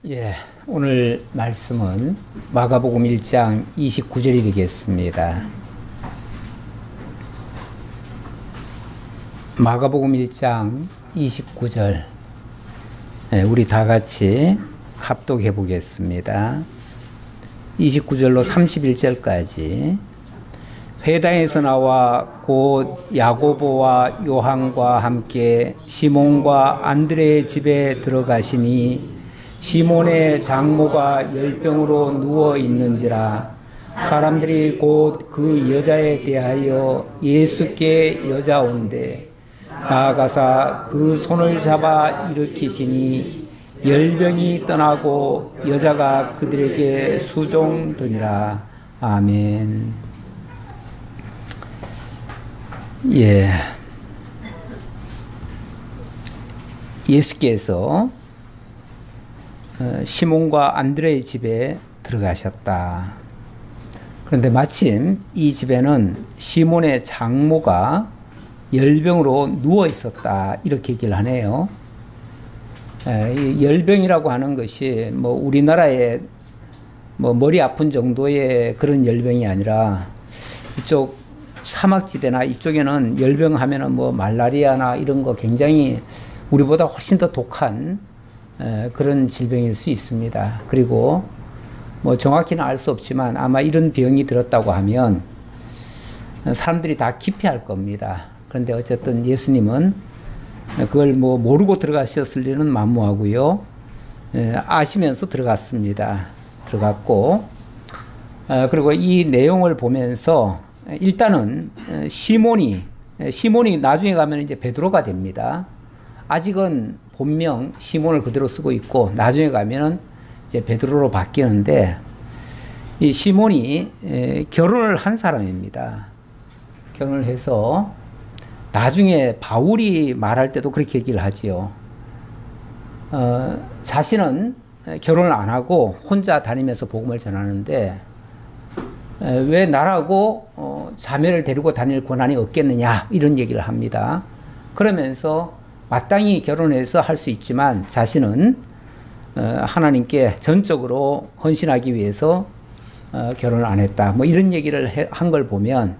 예, 오늘 말씀은 마가복음 1장 29절이 되겠습니다. 마가복음 1장 29절, 우리 다 같이 합독해 보겠습니다. 29절로 31절까지. 회당에서 나와 곧 야고보와 요한과 함께 시몬과 안드레의 집에 들어가시니 시몬의 장모가 열병으로 누워 있는지라. 사람들이 곧 그 여자에 대하여 예수께 여자온대 나아가사 그 손을 잡아 일으키시니 열병이 떠나고 여자가 그들에게 수종되니라. 아멘. 예, 예수께서 시몬과 안드레의 집에 들어가셨다. 그런데 마침 이 집에는 시몬의 장모가 열병으로 누워 있었다, 이렇게 얘기를 하네요. 열병이라고 하는 것이 뭐 우리나라의 뭐 머리 아픈 정도의 그런 열병이 아니라 이쪽 사막지대나 이쪽에는 열병하면은 뭐 말라리아나 이런 거 굉장히 우리보다 훨씬 더 독한 그런 질병일 수 있습니다. 그리고 뭐 정확히는 알 수 없지만 아마 이런 병이 들었다고 하면 사람들이 다 기피할 겁니다. 그런데 어쨌든 예수님은 그걸 뭐 모르고 들어가셨을 리는 만무하고요. 아시면서 들어갔습니다. 들어갔고, 그리고 이 내용을 보면서 일단은 시몬이 나중에 가면 이제 베드로가 됩니다. 아직은 본명 시몬을 그대로 쓰고 있고 나중에 가면은 이제 베드로로 바뀌는데, 이 시몬이 결혼을 한 사람입니다. 결혼을 해서 나중에 바울이 말할 때도 그렇게 얘기를 하지요. 자신은 결혼을 안 하고 혼자 다니면서 복음을 전하는데 왜 나라고 자매를 데리고 다닐 권한이 없겠느냐, 이런 얘기를 합니다. 그러면서 마땅히 결혼해서 할 수 있지만 자신은 하나님께 전적으로 헌신하기 위해서 결혼을 안 했다, 뭐 이런 얘기를 한 걸 보면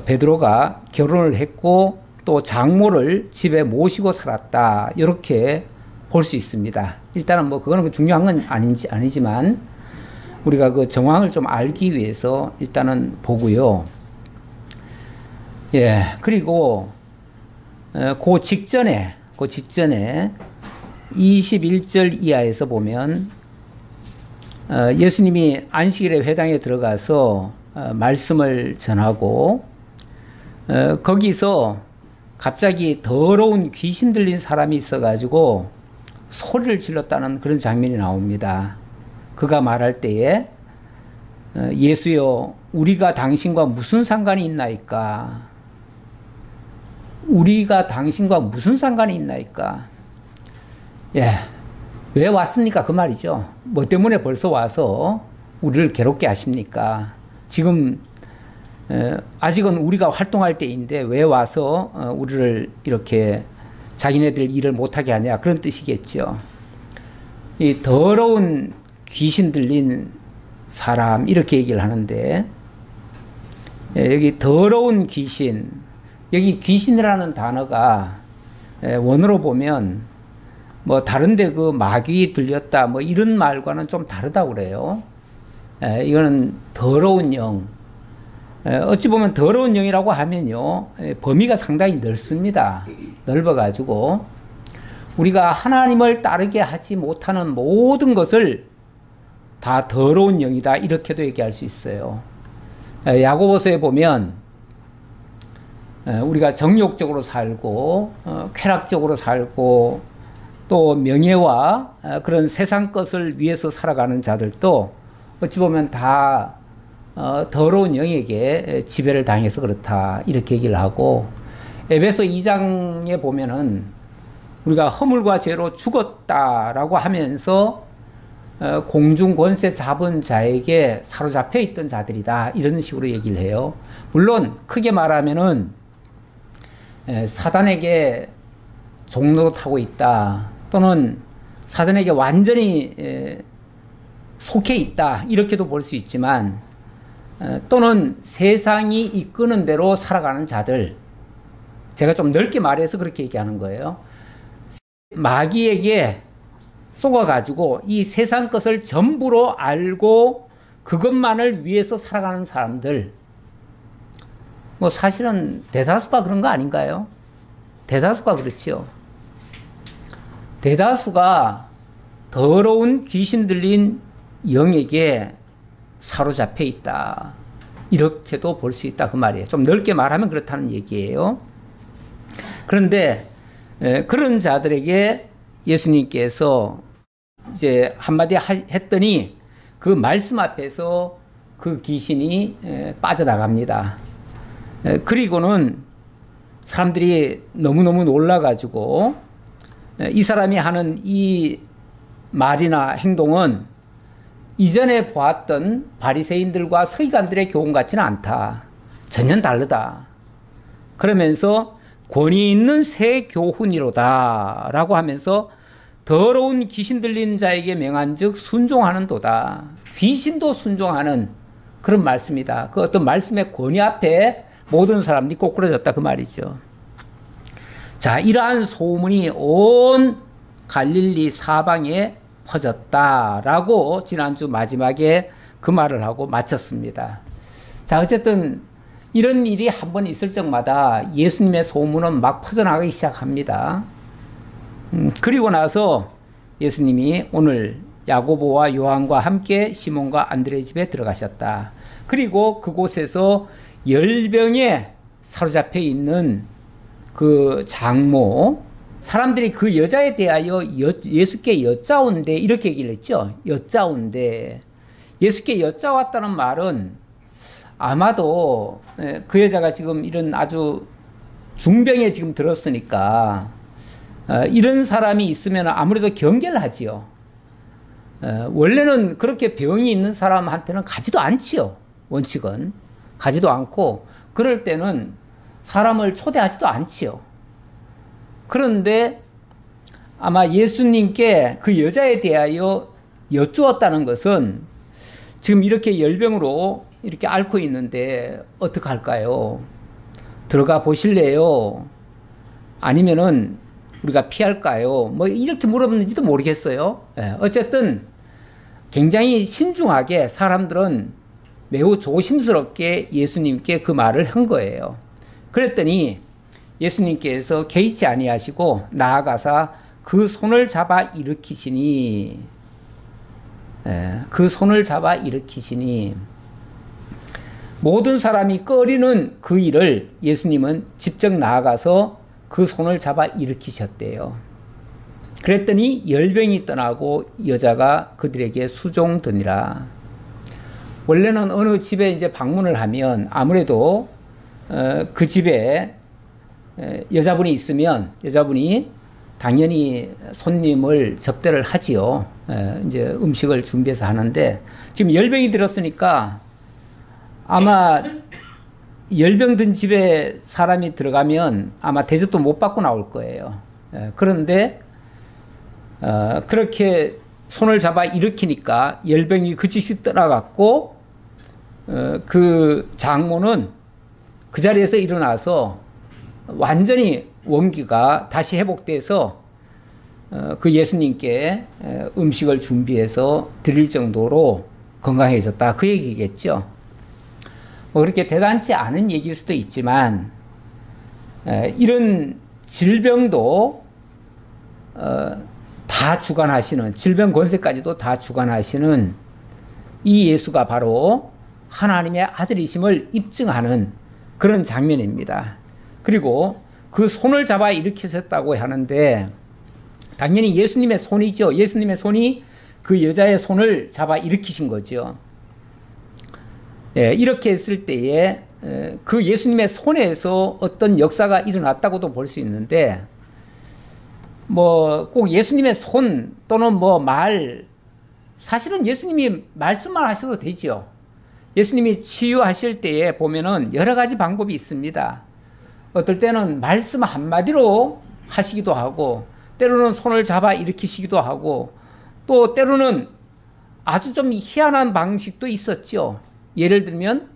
베드로가 결혼을 했고 또 장모를 집에 모시고 살았다, 이렇게 볼 수 있습니다. 일단은 뭐 그거는 중요한 건 아니지만 우리가 그 정황을 좀 알기 위해서 일단은 보고요. 예, 그리고 그 직전에 21절 이하에서 보면 예수님이 안식일에 회당에 들어가서 말씀을 전하고 거기서 갑자기 더러운 귀신 들린 사람이 있어가지고 소리를 질렀다는 그런 장면이 나옵니다. 그가 말할 때에 예수여, 우리가 당신과 무슨 상관이 있나이까? 우리가 당신과 무슨 상관이 있나이까? 예, 왜 왔습니까? 그 말이죠. 뭐 때문에 벌써 와서 우리를 괴롭게 하십니까? 지금 아직은 우리가 활동할 때인데 왜 와서 우리를 이렇게 자기네들 일을 못하게 하냐, 그런 뜻이겠죠. 이 더러운 귀신 들린 사람, 이렇게 얘기를 하는데, 여기 더러운 귀신, 여기 귀신이라는 단어가 원어로 보면 뭐 다른데 그 마귀 들렸다 뭐 이런 말과는 좀 다르다고 그래요. 이거는 더러운 영. 어찌 보면 더러운 영이라고 하면요, 범위가 상당히 넓습니다. 넓어가지고 우리가 하나님을 따르게 하지 못하는 모든 것을 다 더러운 영이다, 이렇게도 얘기할 수 있어요. 야고보서에 보면 우리가 정욕적으로 살고 쾌락적으로 살고 또 명예와 그런 세상 것을 위해서 살아가는 자들도 어찌 보면 다 더러운 영에게 지배를 당해서 그렇다, 이렇게 얘기를 하고, 에베소 2장에 보면은 우리가 허물과 죄로 죽었다라고 하면서 공중 권세 잡은 자에게 사로잡혀 있던 자들이다, 이런 식으로 얘기를 해요. 물론 크게 말하면은 사단에게 종로로 타고 있다, 또는 사단에게 완전히 속해 있다 이렇게도 볼 수 있지만 또는 세상이 이끄는 대로 살아가는 자들, 제가 좀 넓게 말해서 그렇게 얘기하는 거예요. 마귀에게 속아가지고 이 세상 것을 전부로 알고 그것만을 위해서 살아가는 사람들, 뭐 사실은 대다수가 그런 거 아닌가요? 대다수가 그렇지요. 대다수가 더러운 귀신 들린 영에게 사로잡혀 있다. 이렇게도 볼 수 있다 그 말이에요. 좀 넓게 말하면 그렇다는 얘기예요. 그런데 그런 자들에게 예수님께서 이제 한마디 했더니 그 말씀 앞에서 그 귀신이 빠져나갑니다. 그리고는 사람들이 너무너무 놀라가지고 이 사람이 하는 이 말이나 행동은 이전에 보았던 바리새인들과 서기관들의 교훈 같지는 않다. 전혀 다르다. 그러면서 권위 있는 새 교훈이로다 라고 하면서 더러운 귀신 들린 자에게 명한즉 순종하는 도다. 귀신도 순종하는 그런 말씀이다. 그 어떤 말씀의 권위 앞에 모든 사람들이 꼬꾸라졌다 그 말이죠. 자, 이러한 소문이 온 갈릴리 사방에 퍼졌다라고 지난주 마지막에 그 말을 하고 마쳤습니다. 자, 어쨌든 이런 일이 한 번 있을 적마다 예수님의 소문은 막 퍼져나가기 시작합니다. 그리고 나서 예수님이 오늘 야고보와 요한과 함께 시몬과 안드레 집에 들어가셨다. 그리고 그곳에서 열병에 사로잡혀 있는 그 장모, 사람들이 그 여자에 대하여 예수께 여짜온데 이렇게 얘기를 했죠. 여짜온데. 예수께 여짜왔다는 말은 아마도 그 여자가 지금 이런 아주 중병에 지금 들었으니까 이런 사람이 있으면 아무래도 경계를 하지요. 원래는 그렇게 병이 있는 사람한테는 가지도 않지요. 원칙은. 가지도 않고 그럴 때는 사람을 초대하지도 않지요. 그런데 아마 예수님께 그 여자에 대하여 여쭈었다는 것은 지금 이렇게 열병으로 이렇게 앓고 있는데 어떡할까요? 들어가 보실래요? 아니면은 우리가 피할까요? 뭐 이렇게 물었는지도 모르겠어요. 어쨌든 굉장히 신중하게 사람들은 매우 조심스럽게 예수님께 그 말을 한 거예요. 그랬더니 예수님께서 개의치 아니하시고 나아가사 그 손을 잡아 일으키시니, 그 손을 잡아 일으키시니, 모든 사람이 꺼리는 그 일을 예수님은 직접 나아가서 그 손을 잡아 일으키셨대요. 그랬더니 열병이 떠나고 여자가 그들에게 수종되니라. 원래는 어느 집에 이제 방문을 하면 아무래도 그 집에 여자분이 있으면 여자분이 당연히 손님을 접대를 하지요. 이제 음식을 준비해서 하는데 지금 열병이 들었으니까 아마 열병 든 집에 사람이 들어가면 아마 대접도 못 받고 나올 거예요. 그런데 그렇게 손을 잡아 일으키니까 열병이 그 즉시 떠나갔고 그 장모는 그 자리에서 일어나서 완전히 원기가 다시 회복돼서 그 예수님께 음식을 준비해서 드릴 정도로 건강해졌다. 그 얘기겠죠. 뭐 그렇게 대단치 않은 얘기일 수도 있지만 이런 질병도 다 주관하시는, 질병 권세까지도 다 주관하시는 이 예수가 바로 하나님의 아들이심을 입증하는 그런 장면입니다. 그리고 그 손을 잡아 일으키셨다고 하는데 당연히 예수님의 손이죠. 예수님의 손이 그 여자의 손을 잡아 일으키신 거죠. 이렇게 했을 때에 그 예수님의 손에서 어떤 역사가 일어났다고도 볼 수 있는데 뭐 꼭 예수님의 손 또는 뭐 말, 사실은 예수님이 말씀만 하셔도 되죠. 예수님이 치유하실 때에 보면은 여러 가지 방법이 있습니다. 어떨 때는 말씀 한마디로 하시기도 하고 때로는 손을 잡아 일으키시기도 하고, 또 때로는 아주 좀 희한한 방식도 있었죠. 예를 들면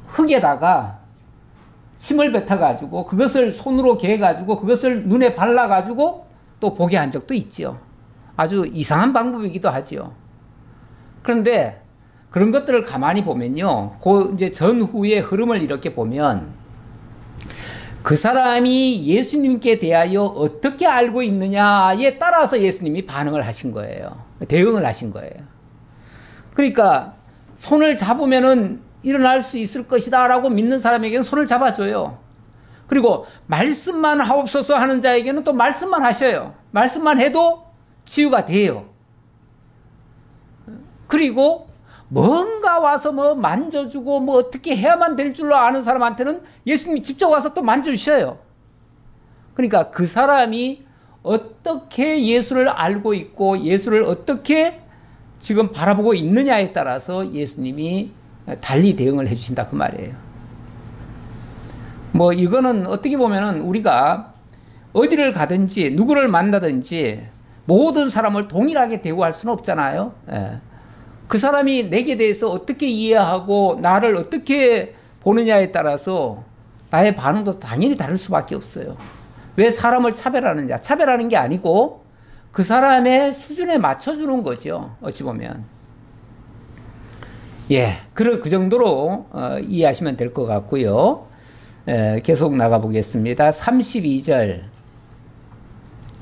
흙에다가 침을 뱉어가지고 그것을 손으로 개가지고 그것을 눈에 발라가지고 또 보게 한 적도 있죠. 아주 이상한 방법이기도 하죠. 그런데 그런 것들을 가만히 보면요, 그 이제 전후의 흐름을 이렇게 보면 그 사람이 예수님께 대하여 어떻게 알고 있느냐에 따라서 예수님이 반응을 하신 거예요. 대응을 하신 거예요. 그러니까 손을 잡으면은 일어날 수 있을 것이다 라고 믿는 사람에게는 손을 잡아줘요. 그리고 말씀만 하옵소서 하는 자에게는 또 말씀만 하셔요. 말씀만 해도 치유가 돼요. 그리고 뭔가 와서 뭐 만져주고 뭐 어떻게 해야만 될 줄로 아는 사람한테는 예수님이 직접 와서 또 만져주셔요. 그러니까 그 사람이 어떻게 예수를 알고 있고 예수를 어떻게 지금 바라보고 있느냐에 따라서 예수님이 달리 대응을 해주신다 그 말이에요. 뭐 이거는 어떻게 보면은 우리가 어디를 가든지 누구를 만나든지 모든 사람을 동일하게 대우할 수는 없잖아요. 예. 그 사람이 내게 대해서 어떻게 이해하고 나를 어떻게 보느냐에 따라서 나의 반응도 당연히 다를 수밖에 없어요. 왜 사람을 차별하느냐? 차별하는 게 아니고 그 사람의 수준에 맞춰주는 거죠. 어찌 보면. 예, 그 정도로 이해하시면 될 것 같고요. 계속 나가보겠습니다. 32절.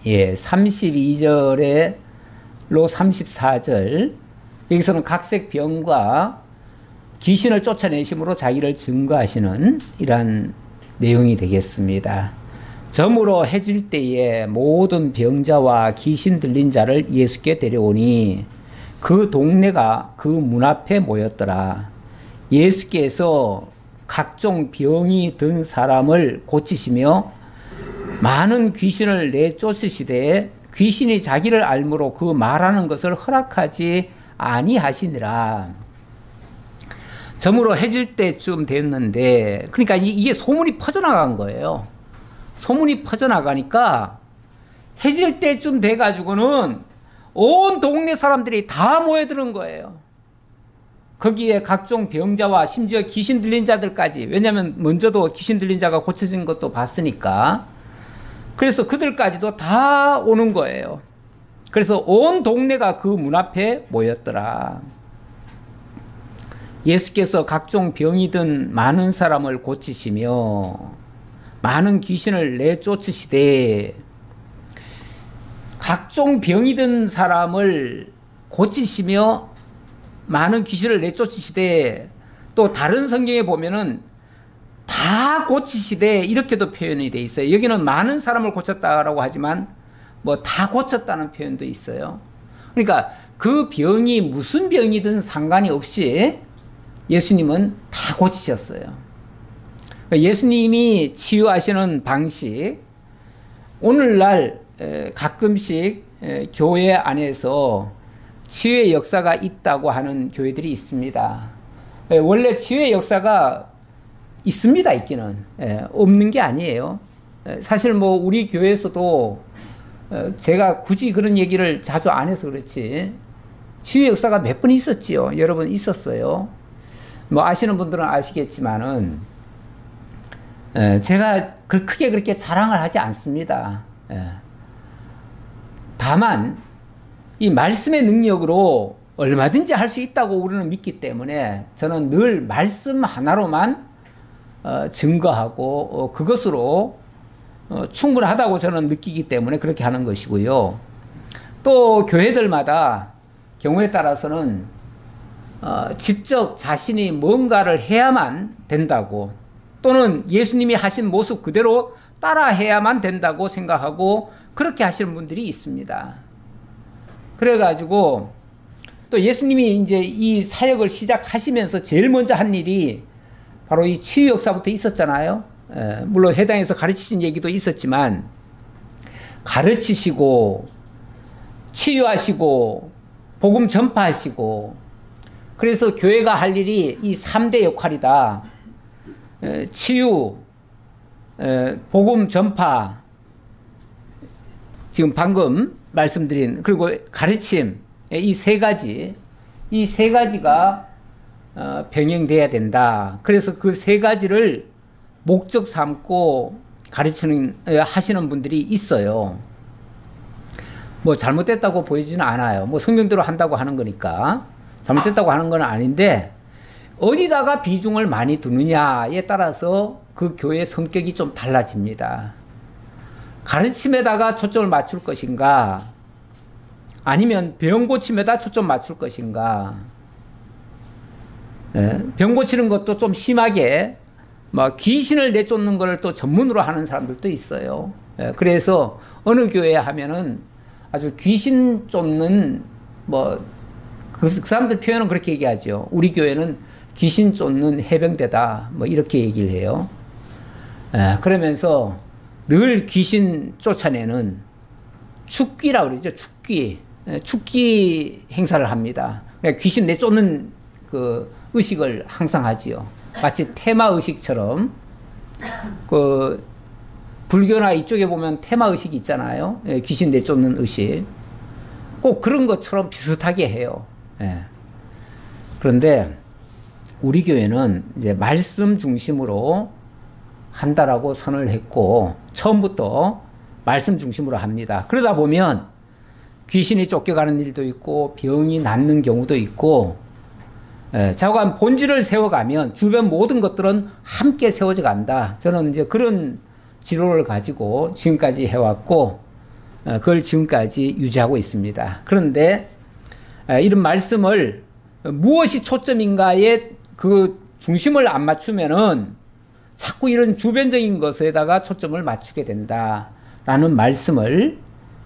예, 32절로 34절. 여기서는 각색 병과 귀신을 쫓아내심으로 자기를 증거하시는 이러한 내용이 되겠습니다. 점으로 해질 때에 모든 병자와 귀신 들린 자를 예수께 데려오니 그 동네가 그 문 앞에 모였더라. 예수께서 각종 병이 든 사람을 고치시며 많은 귀신을 내쫓으시되 귀신이 자기를 알므로 그 말하는 것을 허락하지 아니하시니라. 점으로 해질 때쯤 됐는데, 그러니까 이게 소문이 퍼져나간 거예요. 소문이 퍼져나가니까 해질 때쯤 돼가지고는 온 동네 사람들이 다 모여드는 거예요. 거기에 각종 병자와 심지어 귀신 들린 자들까지. 왜냐하면 먼저도 귀신 들린 자가 고쳐진 것도 봤으니까. 그래서 그들까지도 다 오는 거예요. 그래서 온 동네가 그 문 앞에 모였더라. 예수께서 각종 병이 든 많은 사람을 고치시며 많은 귀신을 내쫓으시되, 각종 병이 든 사람을 고치시며 많은 귀신을 내쫓으시되, 또 다른 성경에 보면은 다 고치시되 이렇게도 표현이 돼 있어요. 여기는 많은 사람을 고쳤다라고 하지만 뭐 다 고쳤다는 표현도 있어요. 그러니까 그 병이 무슨 병이든 상관이 없이 예수님은 다 고치셨어요. 그러니까 예수님이 치유하시는 방식, 오늘날 가끔씩 교회 안에서 치유의 역사가 있다고 하는 교회들이 있습니다. 원래 치유의 역사가 있습니다. 있기는. 없는 게 아니에요. 사실 뭐 우리 교회에서도 제가 굳이 그런 얘기를 자주 안 해서 그렇지 치유의 역사가 몇 번 있었지요. 여러 번 있었어요. 뭐 아시는 분들은 아시겠지만은 제가 크게 그렇게 자랑을 하지 않습니다. 다만 이 말씀의 능력으로 얼마든지 할 수 있다고 우리는 믿기 때문에 저는 늘 말씀 하나로만 증거하고 그것으로 충분하다고 저는 느끼기 때문에 그렇게 하는 것이고요. 또 교회들마다 경우에 따라서는 직접 자신이 뭔가를 해야만 된다고, 또는 예수님이 하신 모습 그대로 따라해야만 된다고 생각하고 그렇게 하시는 분들이 있습니다. 그래가지고 또 예수님이 이제 이 사역을 시작하시면서 제일 먼저 한 일이 바로 이 치유 역사부터 있었잖아요. 물론 해당해서 가르치신 얘기도 있었지만 가르치시고 치유하시고 복음 전파하시고, 그래서 교회가 할 일이 이 3대 역할이다. 치유, 복음 전파, 지금 방금 말씀드린 그리고 가르침 이 세 가지가 병행돼야 된다. 그래서 그 세 가지를 목적 삼고 하시는 분들이 있어요. 뭐 잘못됐다고 보이지는 않아요. 뭐 성경대로 한다고 하는 거니까 잘못됐다고 하는 건 아닌데, 어디다가 비중을 많이 두느냐에 따라서 그 교회의 성격이 좀 달라집니다. 가르침에다가 초점을 맞출 것인가, 아니면 병 고침에다 초점 맞출 것인가. 병 고치는 것도 좀 심하게 막 귀신을 내쫓는 걸 또 전문으로 하는 사람들도 있어요. 그래서 어느 교회에 하면은 아주 귀신 쫓는 그 사람들 표현은 그렇게 얘기하죠. 우리 교회는 귀신 쫓는 해병대다. 이렇게 얘기를 해요. 그러면서 늘 귀신 쫓아내는 축기라고 그러죠. 축기 행사를 합니다. 그러니까 귀신 내쫓는 그 의식을 항상 하지요. 마치 테마 의식처럼, 그 불교나 이쪽에 보면 테마 의식이 있잖아요. 귀신 내쫓는 의식. 꼭 그런 것처럼 비슷하게 해요. 그런데 우리 교회는 이제 말씀 중심으로 한다라고 선을 했고, 처음부터 말씀 중심으로 합니다. 그러다 보면 귀신이 쫓겨가는 일도 있고 병이 낫는 경우도 있고, 자관 본질을 세워가면 주변 모든 것들은 함께 세워져 간다. 저는 이제 그런 지로를 가지고 지금까지 해왔고, 그걸 지금까지 유지하고 있습니다. 그런데 이런 말씀을 무엇이 초점인가에 그 중심을 안 맞추면은 자꾸 이런 주변적인 것에다가 초점을 맞추게 된다라는 말씀을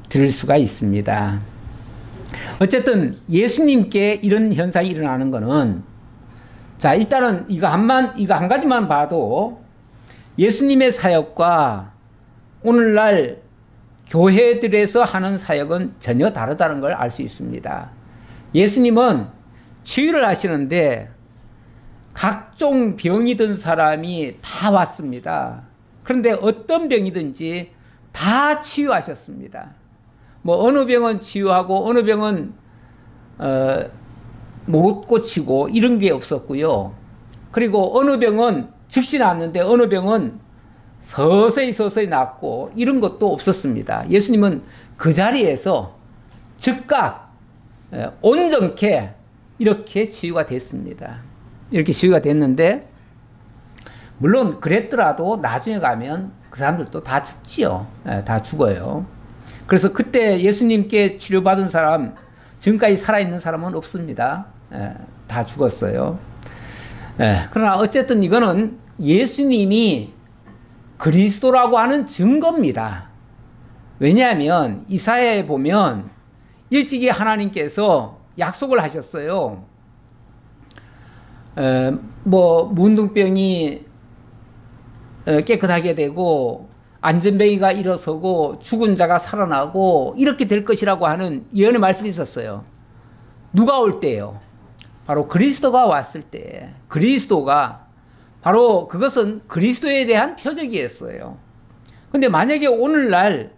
드릴 수가 있습니다. 어쨌든 예수님께 이런 현상이 일어나는 거는, 자, 일단은 이거 한 가지만 봐도 예수님의 사역과 오늘날 교회들에서 하는 사역은 전혀 다르다는 걸 알 수 있습니다. 예수님은 치유를 하시는데 각종 병이 든 사람이 다 왔습니다. 그런데 어떤 병이든지 다 치유하셨습니다. 어느 병은 치유하고 어느 병은 못 고치고 이런 게 없었고요. 그리고 어느 병은 즉시 낫는데 어느 병은 서서히 낫고 이런 것도 없었습니다. 예수님은 그 자리에서 즉각 온전케 이렇게 치유가 됐습니다. 이렇게 치유가 됐는데, 물론 그랬더라도 나중에 가면 그 사람들도 다 죽지요. 다 죽어요. 그래서 그때 예수님께 치료받은 사람, 지금까지 살아있는 사람은 없습니다. 다 죽었어요. 그러나 어쨌든 이거는 예수님이 그리스도라고 하는 증거입니다. 왜냐하면 이사야에 보면 일찍이 하나님께서 약속을 하셨어요. 문둥병이 깨끗하게 되고 안전뱅이가 일어서고 죽은 자가 살아나고 이렇게 될 것이라고 하는 예언의 말씀이 있었어요. 누가 올 때요? 바로 그리스도가 왔을 때. 그리스도가 바로 그것은 그리스도에 대한 표적이었어요. 근데 만약에 오늘날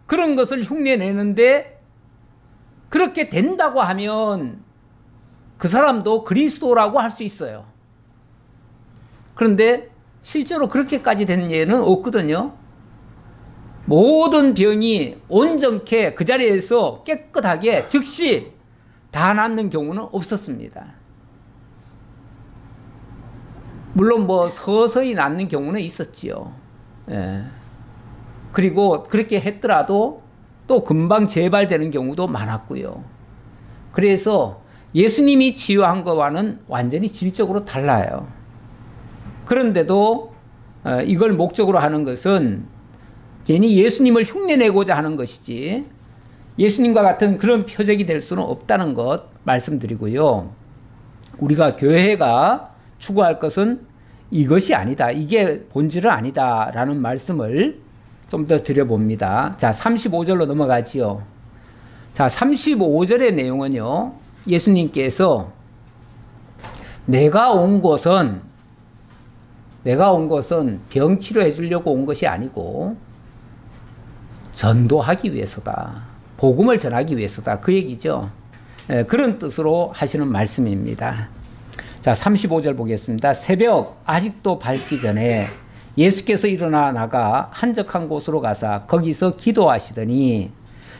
그런 것을 흉내내는데 그렇게 된다고 하면 그 사람도 그리스도라고 할 수 있어요. 그런데 실제로 그렇게까지 된 예는 없거든요. 모든 병이 온전케 그 자리에서 깨끗하게 즉시 다 낫는 경우는 없었습니다. 물론 서서히 낫는 경우는 있었지요. 그리고 그렇게 했더라도 또 금방 재발되는 경우도 많았고요. 그래서 예수님이 치유한 것과는 완전히 질적으로 달라요. 그런데도 이걸 목적으로 하는 것은 괜히 예수님을 흉내내고자 하는 것이지 예수님과 같은 그런 표적이 될 수는 없다는 것 말씀드리고요. 우리가 교회가 추구할 것은 이것이 아니다. 이게 본질은 아니다. 라는 말씀을 좀 더 드려봅니다. 자, 35절로 넘어가지요. 자, 35절의 내용은요. 예수님께서 내가 온 것은 병 치료해 주려고 온 것이 아니고 전도하기 위해서다. 복음을 전하기 위해서다. 그 얘기죠. 그런 뜻으로 하시는 말씀입니다. 자, 35절 보겠습니다. 새벽 아직도 밝기 전에 예수께서 일어나 나가 한적한 곳으로 가사 거기서 기도하시더니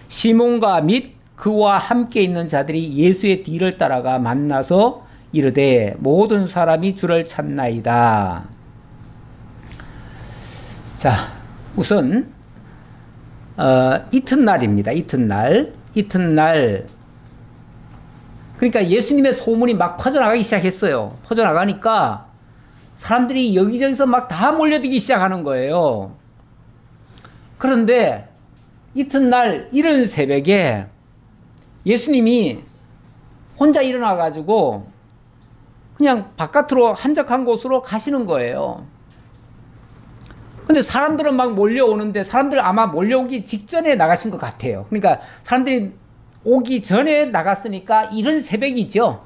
시몬과 및 그와 함께 있는 자들이 예수의 뒤를 따라가 만나서 이르되 모든 사람이 주를 찾나이다. 자, 우선 이튿날입니다. 이튿날. 그러니까 예수님의 소문이 막 퍼져나가기 시작했어요. 퍼져나가니까 사람들이 여기저기서 막 다 몰려들기 시작하는 거예요. 그런데 이튿날 이른 새벽에 예수님이 혼자 일어나가지고 그냥 바깥으로 한적한 곳으로 가시는 거예요. 근데 사람들은 막 몰려오는데 사람들 아마 몰려오기 직전에 나가신 것 같아요. 그러니까 사람들이 오기 전에 나갔으니까 이른 새벽이죠.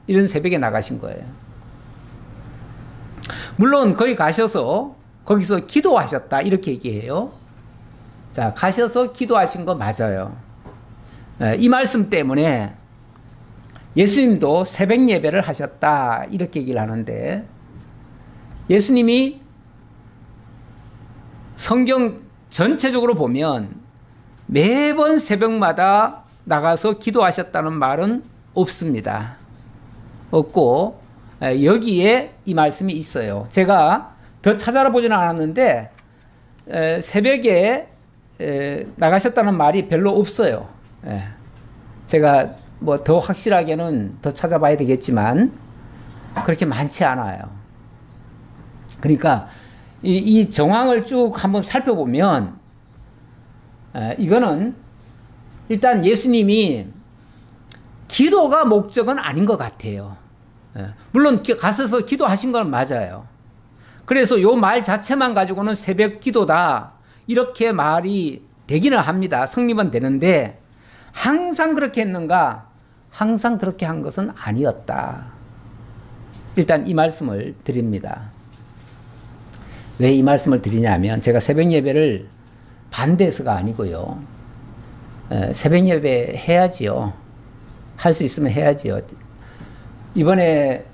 이른 새벽에 나가신 거예요. 물론 거기 가셔서 거기서 기도하셨다 이렇게 얘기해요. 자, 가셔서 기도하신 거 맞아요. 이 말씀 때문에 예수님도 새벽 예배를 하셨다 이렇게 얘기를 하는데, 예수님이 성경 전체적으로 보면 매번 새벽마다 나가서 기도하셨다는 말은 없습니다. 없고 여기에 이 말씀이 있어요. 제가 더 찾아보지는 않았는데 새벽에 나가셨다는 말이 별로 없어요. 제가 뭐 더 확실하게는 더 찾아봐야 되겠지만 그렇게 많지 않아요. 그러니까 이 정황을 쭉 한번 살펴보면 이거는 일단 예수님이 기도가 목적은 아닌 것 같아요. 물론 가셔서 기도하신 건 맞아요. 그래서 요 말 자체만 가지고는 새벽 기도다 이렇게 말이 되기는 합니다. 성립은 되는데 항상 그렇게 했는가? 항상 그렇게 한 것은 아니었다. 일단 이 말씀을 드립니다. 왜 이 말씀을 드리냐면 제가 새벽 예배를 반대해서가 아니고요. 새벽 예배 해야지요. 할 수 있으면 해야지요. 이번에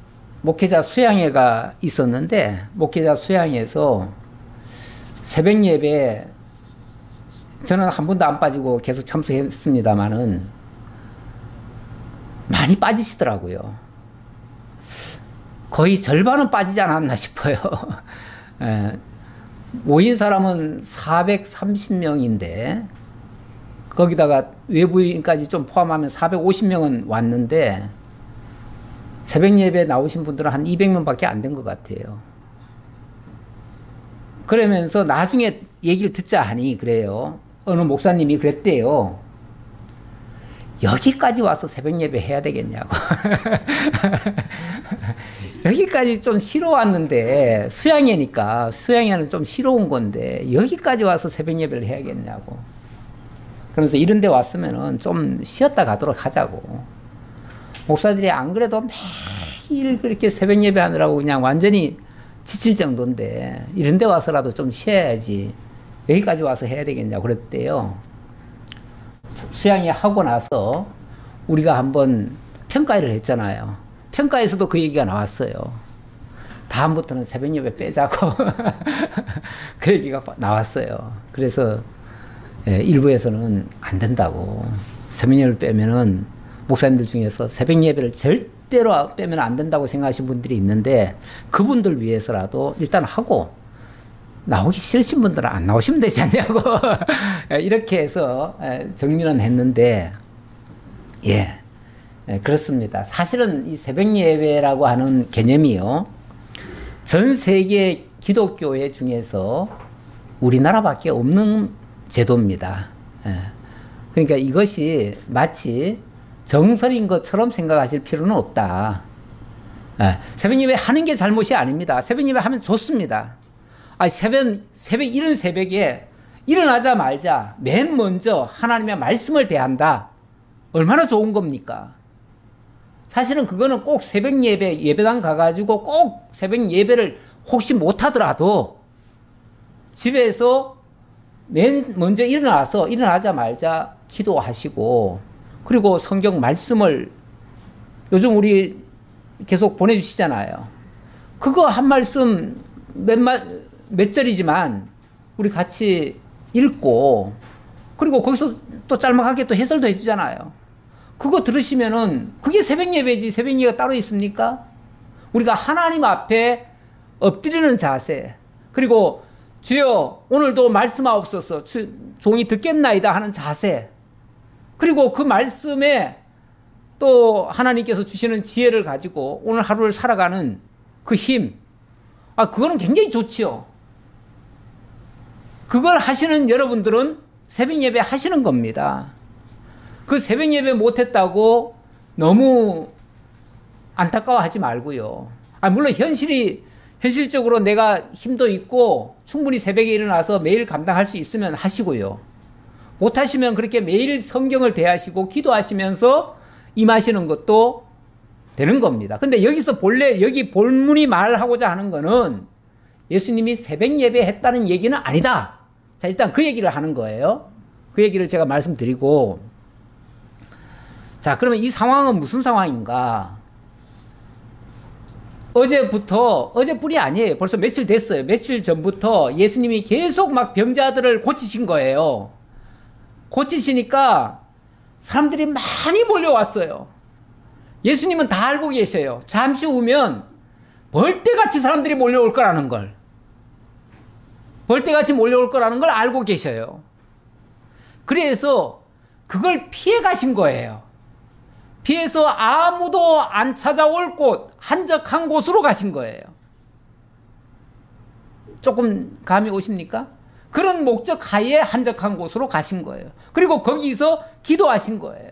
목회자 수양회가 있었는데 목회자 수양회에서 새벽 예배 저는 한 번도 안 빠지고 계속 참석했습니다만은 많이 빠지시더라고요. 거의 절반은 빠지지 않았나 싶어요. 모인 사람은 430명인데 거기다가 외부인까지 좀 포함하면 450명은 왔는데 새벽 예배 나오신 분들은 한 200명밖에 안 된 것 같아요. 그러면서 나중에 얘기를 듣자 하니 그래요. 어느 목사님이 그랬대요. 여기까지 와서 새벽 예배 해야 되겠냐고. 여기까지 좀 쉬러 왔는데 수양회니까 수양회는 좀 쉬러 온 건데 여기까지 와서 새벽 예배를 해야겠냐고. 그러면서 이런 데 왔으면은 좀 쉬었다 가도록 하자고. 목사들이 안 그래도 매일 그렇게 새벽 예배 하느라고 그냥 완전히 지칠 정도인데 이런 데 와서라도 좀 쉬어야지 여기까지 와서 해야 되겠냐고 그랬대요. 수양회 하고 나서 우리가 한번 평가회를 했잖아요. 평가에서도 그 얘기가 나왔어요. 다음부터는 새벽 예배 빼자고 그 얘기가 나왔어요. 그래서 일부에서는 안 된다고. 새벽 예배를 빼면은 목사님들 중에서 새벽 예배를 절대로 빼면 안 된다고 생각하시는 분들이 있는데 그분들 위해서라도 일단 하고 나오기 싫으신 분들은 안 나오시면 되지 않냐고 이렇게 해서 정리는 했는데 그렇습니다. 사실은 이 새벽 예배라고 하는 개념이요 전 세계 기독교회 중에서 우리나라밖에 없는 제도입니다. 그러니까 이것이 마치 정설인 것처럼 생각하실 필요는 없다. 새벽 예배 하는 게 잘못이 아닙니다. 새벽 예배 하면 좋습니다. 이른 새벽에 일어나자마자 맨 먼저 하나님의 말씀을 대한다. 얼마나 좋은 겁니까? 사실은 그거는 꼭 새벽 예배당 가가지고 꼭 새벽 예배를 혹시 못하더라도 집에서 맨 먼저 일어나자마자 기도하시고, 그리고 성경 말씀을 요즘 우리 계속 보내주시잖아요. 그거 한 말씀 몇 절이지만 우리 같이 읽고, 그리고 거기서 또 짤막하게 또 해설도 해주잖아요. 그거 들으시면은 그게 새벽 예배지, 새벽 예배가 따로 있습니까? 우리가 하나님 앞에 엎드리는 자세, 그리고 주여 오늘도 말씀하옵소서 종이 듣겠나이다 하는 자세, 그리고 그 말씀에 또 하나님께서 주시는 지혜를 가지고 오늘 하루를 살아가는 그 힘, 그거는 굉장히 좋지요. 그걸 하시는 여러분들은 새벽 예배 하시는 겁니다. 그 새벽 예배 못했다고 너무 안타까워하지 말고요. 물론 현실적으로 내가 힘도 있고 충분히 새벽에 일어나서 매일 감당할 수 있으면 하시고요. 못하시면 그렇게 매일 성경을 대하시고 기도하시면서 임하시는 것도 되는 겁니다. 근데 여기서 여기 본문이 말하고자 하는 거는 예수님이 새벽 예배 했다는 얘기는 아니다. 자, 일단 그 얘기를 하는 거예요. 그 얘기를 제가 말씀드리고, 자, 그러면 이 상황은 무슨 상황인가? 어제뿐이 아니에요. 벌써 며칠 됐어요. 며칠 전부터 예수님이 계속 막 병자들을 고치신 거예요. 고치시니까 사람들이 많이 몰려왔어요. 예수님은 다 알고 계셔요. 잠시 후면 벌떼같이 사람들이 몰려올 거라는 걸. 벌떼같이 몰려올 거라는 걸 알고 계셔요. 그래서 그걸 피해 가신 거예요. 피해서 아무도 안 찾아올 곳, 한적한 곳으로 가신 거예요. 조금 감이 오십니까? 그런 목적 하에 한적한 곳으로 가신 거예요. 그리고 거기서 기도하신 거예요.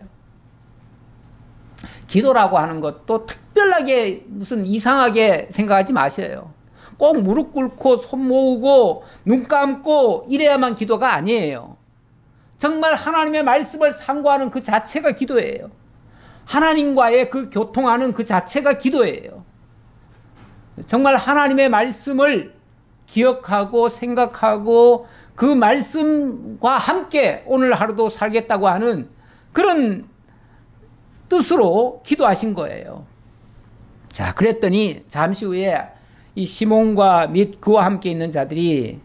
기도라고 하는 것도 특별하게 무슨 이상하게 생각하지 마셔요. 꼭 무릎 꿇고 손 모으고 눈 감고 이래야만 기도가 아니에요. 정말 하나님의 말씀을 상고하는 그 자체가 기도예요. 하나님과의 그 교통하는 그 자체가 기도예요. 정말 하나님의 말씀을 기억하고 생각하고 그 말씀과 함께 오늘 하루도 살겠다고 하는 그런 뜻으로 기도하신 거예요. 자, 그랬더니 잠시 후에 이 시몬과 및 그와 함께 있는 자들이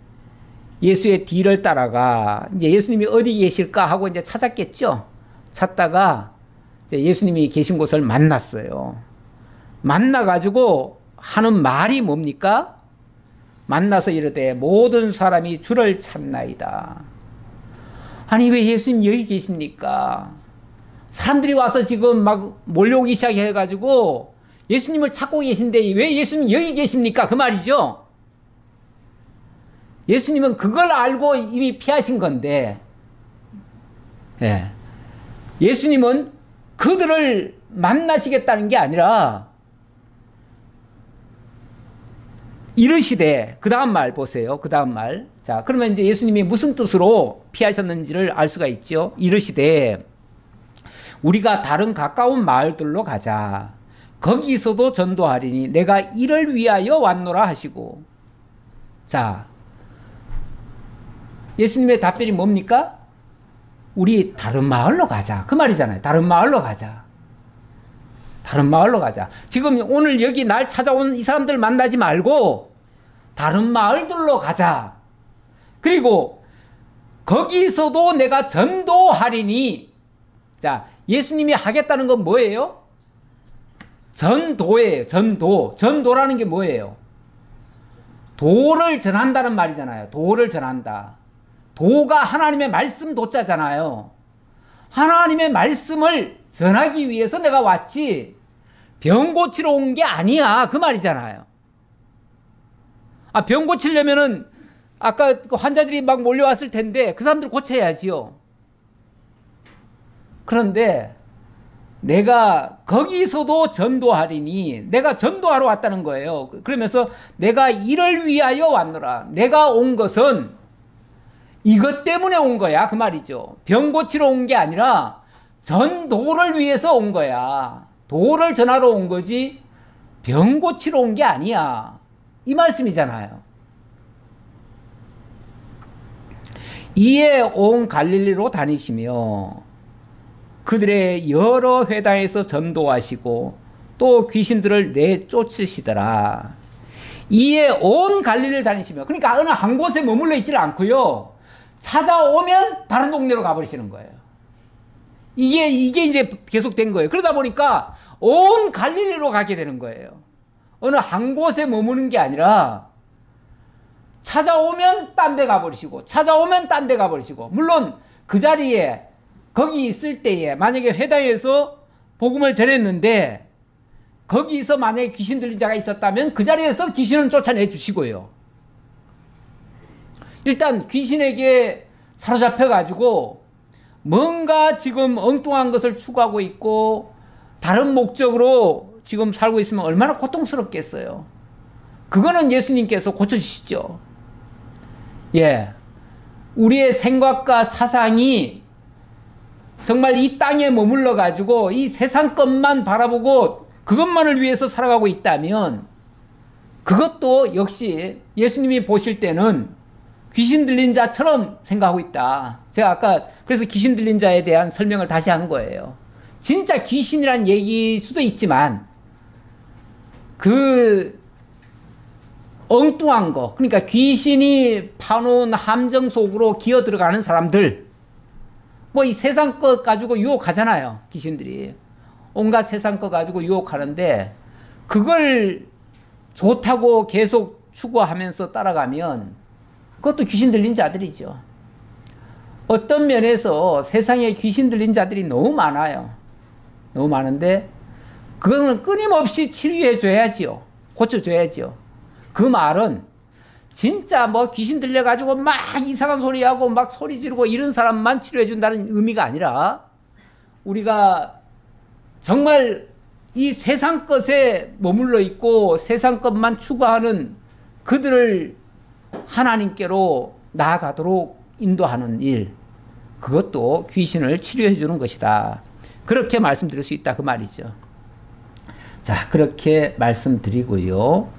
예수의 뒤를 따라가 이제 예수님이 어디 계실까 하고 이제 찾았겠죠. 찾다가 이제 예수님이 계신 곳을 만났어요. 만나가지고 하는 말이 뭡니까? 만나서 이르되 모든 사람이 주를 찾나이다. 아니 왜 예수님 여기 계십니까? 사람들이 와서 지금 막 몰려오기 시작해가지고 예수님을 찾고 계신데 왜 예수님 여기 계십니까? 그 말이죠. 예수님은 그걸 알고 이미 피하신 건데, 예. 예수님은 그들을 만나시겠다는 게 아니라 이르시되, 그 다음 말 보세요. 그 다음 말. 자, 그러면 이제 예수님이 무슨 뜻으로 피하셨는지를 알 수가 있죠. 이르시되 우리가 다른 가까운 마을들로 가자. 거기서도 전도하리니 내가 이를 위하여 왔노라 하시고. 자, 예수님의 답변이 뭡니까? 우리 다른 마을로 가자. 그 말이잖아요. 다른 마을로 가자. 다른 마을로 가자. 지금 오늘 여기 날 찾아온 이 사람들 만나지 말고 다른 마을들로 가자. 그리고 거기서도 내가 전도하리니. 자, 예수님이 하겠다는 건 뭐예요? 전도예요. 전도. 전도라는 게 뭐예요? 도를 전한다는 말이잖아요. 도를 전한다. 도가 하나님의 말씀 도자잖아요. 하나님의 말씀을 전하기 위해서 내가 왔지 병 고치러 온 게 아니야. 그 말이잖아요. 병 고치려면은 아까 환자들이 막 몰려왔을 텐데 그 사람들 고쳐야지요. 그런데 내가 거기서도 전도하리니, 내가 전도하러 왔다는 거예요. 그러면서 내가 이를 위하여 왔노라. 내가 온 것은 이것 때문에 온 거야. 그 말이죠. 병 고치러 온 게 아니라 전도를 위해서 온 거야. 도를 전하러 온 거지 병 고치러 온 게 아니야. 이 말씀이잖아요. 이에 온 갈릴리로 다니시며 그들의 여러 회당에서 전도하시고 또 귀신들을 내쫓으시더라. 이에 온 갈릴리를 다니시며, 그러니까 어느 한 곳에 머물러 있지를 않고요, 찾아오면 다른 동네로 가버리시는 거예요. 이게 이제 계속된 거예요. 그러다 보니까 온 갈릴리로 가게 되는 거예요. 어느 한 곳에 머무는 게 아니라 찾아오면 딴 데 가버리시고, 찾아오면 딴 데 가버리시고, 물론 그 자리에 거기 있을 때에 만약에 회당에서 복음을 전했는데 거기서 만약에 귀신 들린 자가 있었다면 그 자리에서 귀신은 쫓아내 주시고요. 일단 귀신에게 사로잡혀 가지고 뭔가 지금 엉뚱한 것을 추구하고 있고 다른 목적으로 지금 살고 있으면 얼마나 고통스럽겠어요. 그거는 예수님께서 고쳐주시죠. 예, 우리의 생각과 사상이 정말 이 땅에 머물러 가지고 이 세상 것만 바라보고 그것만을 위해서 살아가고 있다면 그것도 역시 예수님이 보실 때는 귀신 들린 자처럼 생각하고 있다. 제가 아까 그래서 귀신 들린 자에 대한 설명을 다시 한 거예요. 진짜 귀신이란 얘기일 수도 있지만 그 엉뚱한 거, 그러니까 귀신이 파놓은 함정 속으로 기어 들어가는 사람들, 뭐 이 세상 것 가지고 유혹하잖아요. 귀신들이 온갖 세상 것 가지고 유혹하는데 그걸 좋다고 계속 추구하면서 따라가면 그것도 귀신 들린 자들이죠. 어떤 면에서 세상에 귀신 들린 자들이 너무 많아요. 너무 많은데 그거는 끊임없이 치료해 줘야지요. 고쳐줘야지요. 그 말은 진짜 뭐 귀신 들려가지고 막 이상한 소리하고 막 소리 지르고 이런 사람만 치료해 준다는 의미가 아니라 우리가 정말 이 세상 것에 머물러 있고 세상 것만 추구하는 그들을 하나님께로 나아가도록 인도하는 일, 그것도 귀신을 치료해 주는 것이다. 그렇게 말씀드릴 수 있다 그 말이죠. 자, 그렇게 말씀드리고요.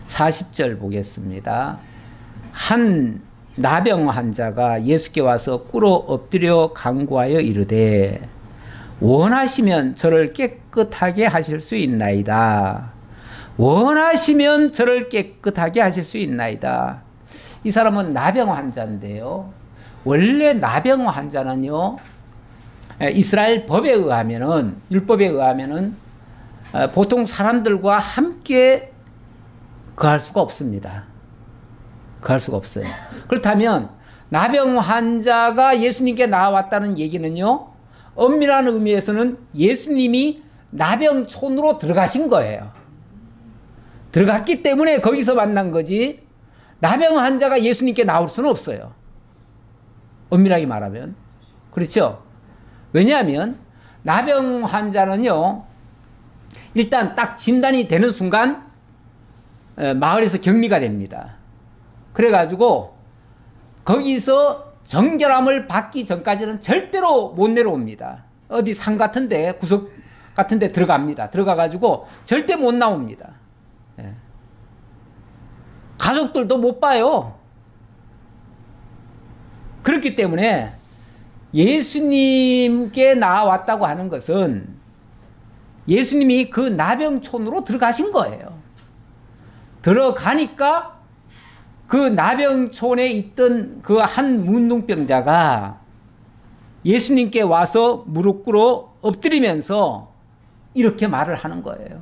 40절 보겠습니다. 한 나병 환자가 예수께 와서 꿇어 엎드려 간구하여 이르되 원하시면 저를 깨끗하게 하실 수 있나이다. 원하시면 저를 깨끗하게 하실 수 있나이다. 이 사람은 나병 환자인데요. 원래 나병 환자는요, 이스라엘 법에 의하면은, 율법에 의하면은 보통 사람들과 함께 거할 수가 없습니다. 거할 수가 없어요. 그렇다면 나병 환자가 예수님께 나왔다는 얘기는요, 엄밀한 의미에서는 예수님이 나병촌으로 들어가신 거예요. 들어갔기 때문에 거기서 만난 거지 나병 환자가 예수님께 나올 수는 없어요. 엄밀하게 말하면. 그렇죠? 왜냐하면 나병 환자는요, 일단 딱 진단이 되는 순간 마을에서 격리가 됩니다. 그래가지고 거기서 정결함을 받기 전까지는 절대로 못 내려옵니다. 어디 산 같은데, 구석 같은데 들어갑니다. 들어가가지고 절대 못 나옵니다. 예. 가족들도 못 봐요. 그렇기 때문에 예수님께 나왔다고 하는 것은 예수님이 그 나병촌으로 들어가신 거예요. 들어가니까 그 나병촌에 있던 그 한 문둥병자가 예수님께 와서 무릎 꿇어 엎드리면서 이렇게 말을 하는 거예요.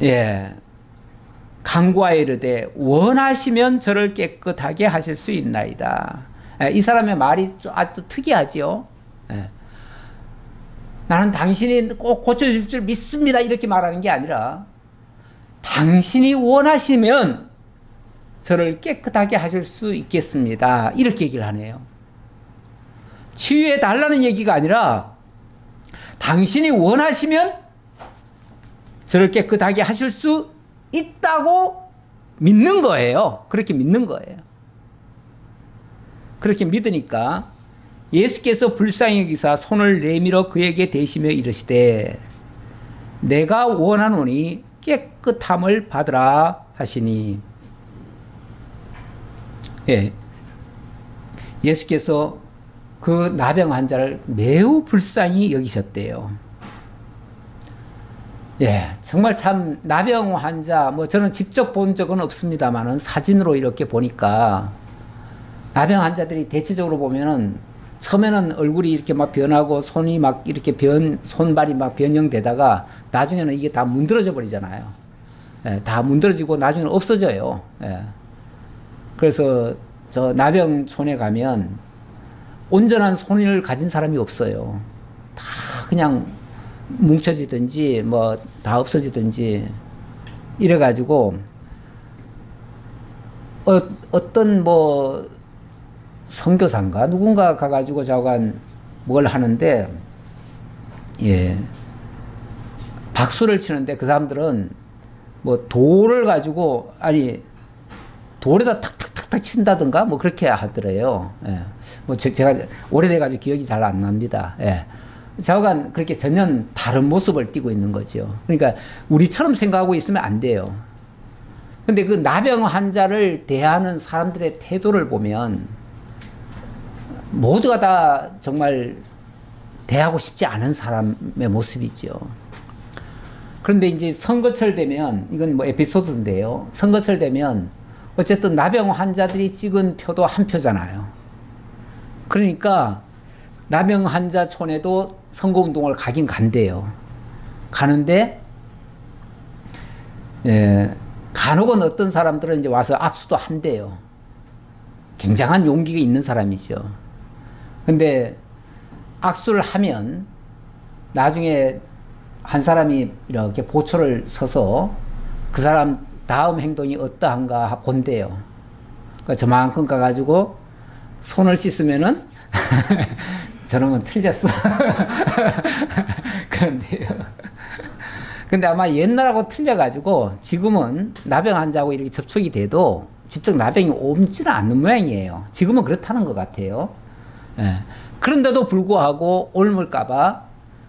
예, 간구하여 이르되 원하시면 저를 깨끗하게 하실 수 있나이다. 예, 이 사람의 말이 아주 특이하지요. 예. 나는 당신이 꼭 고쳐줄 줄 믿습니다 이렇게 말하는 게 아니라 당신이 원하시면 저를 깨끗하게 하실 수 있겠습니다 이렇게 얘기를 하네요. 치유해 달라는 얘기가 아니라 당신이 원하시면 저를 깨끗하게 하실 수 있다고 믿는 거예요. 그렇게 믿는 거예요. 그렇게 믿으니까 예수께서 불쌍히 여기사 손을 내밀어 그에게 대시며 이르시되 내가 원하노니 깨끗함을 받으라 하시니. 예, 예수께서 그 나병 환자를 매우 불쌍히 여기셨대요. 예, 정말 참 나병 환자, 뭐 저는 직접 본 적은 없습니다만은 사진으로 이렇게 보니까 나병 환자들이 대체적으로 보면은 처음에는 얼굴이 이렇게 막 변하고 손이 막 이렇게 손발이 막 변형되다가 나중에는 이게 다 문드러져 버리잖아요. 예, 다 문드러지고 나중에는 없어져요. 예. 그래서 저 나병촌에 가면 온전한 손을 가진 사람이 없어요. 다 그냥 뭉쳐지든지 뭐 다 없어지든지 이래가지고 어떤 뭐 선교사인가 누군가 가가지고 저간 뭘 하는데 예 박수를 치는데 그 사람들은 뭐 돌을 가지고 아니 돌에다 탁탁탁탁 친다든가 뭐 그렇게 하더래요. 예. 뭐 제가 오래돼가지고 기억이 잘 안 납니다. 예. 좌우간 그렇게 전혀 다른 모습을 띠고 있는 거죠. 그러니까 우리처럼 생각하고 있으면 안 돼요. 근데 그 나병 환자를 대하는 사람들의 태도를 보면 모두가 다 정말 대하고 싶지 않은 사람의 모습이죠. 그런데 이제 선거철 되면 이건 뭐 에피소드인데요. 선거철 되면 어쨌든 나병 환자들이 찍은 표도 한 표잖아요. 그러니까 나병 환자촌에도 선거운동을 가긴 간대요. 가는데 예, 간혹은 어떤 사람들은 이제 와서 악수도 한대요. 굉장한 용기가 있는 사람이죠. 근데 악수를 하면 나중에 한 사람이 이렇게 보초를 서서 그 사람 다음 행동이 어떠한가 본대요. 그러니까 저만큼 가가지고 손을 씻으면은 저놈은 틀렸어. 그런데요. 근데 아마 옛날하고 틀려가지고 지금은 나병 환자하고 이렇게 접촉이 돼도 직접 나병이 옮지는 않는 모양이에요. 지금은 그렇다는 것 같아요. 예. 그런데도 불구하고 옮을까봐